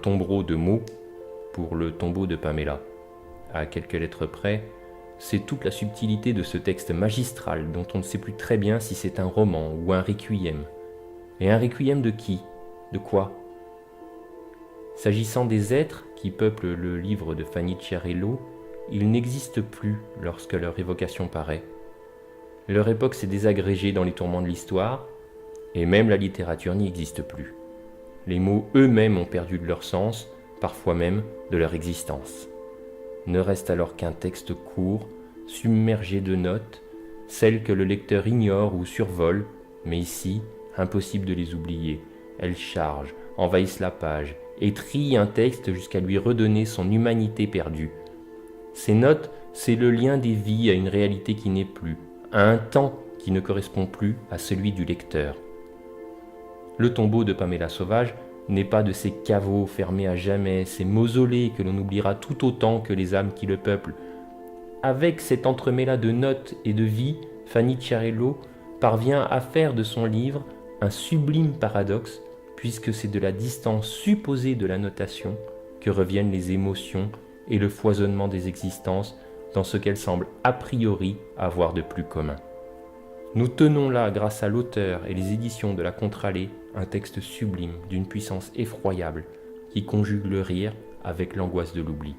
tombereau de mots pour le tombeau de Pamela. À quelques lettres près, c'est toute la subtilité de ce texte magistral dont on ne sait plus très bien si c'est un roman ou un requiem. Et un requiem de qui? De quoi? S'agissant des êtres qui peuplent le livre de Fanny Chiarello, ils n'existent plus lorsque leur évocation paraît. Leur époque s'est désagrégée dans les tourments de l'histoire, et même la littérature n'y existe plus. Les mots eux-mêmes ont perdu de leur sens, parfois même de leur existence. Ne reste alors qu'un texte court, submergé de notes, celles que le lecteur ignore ou survole, mais ici, impossible de les oublier. Elles chargent, envahissent la page, et trient un texte jusqu'à lui redonner son humanité perdue. Ces notes, c'est le lien des vies à une réalité qui n'est plus, à un temps qui ne correspond plus à celui du lecteur. Le tombeau de Pamela Sauvage n'est pas de ces caveaux fermés à jamais, ces mausolées que l'on oubliera tout autant que les âmes qui le peuplent. Avec cet entremêlat de notes et de vie, Fanny Chiarello parvient à faire de son livre un sublime paradoxe, puisque c'est de la distance supposée de la notation que reviennent les émotions et le foisonnement des existences dans ce qu'elles semblent a priori avoir de plus commun. Nous tenons là, grâce à l'auteur et les éditions de la Contralée, un texte sublime d'une puissance effroyable qui conjugue le rire avec l'angoisse de l'oubli.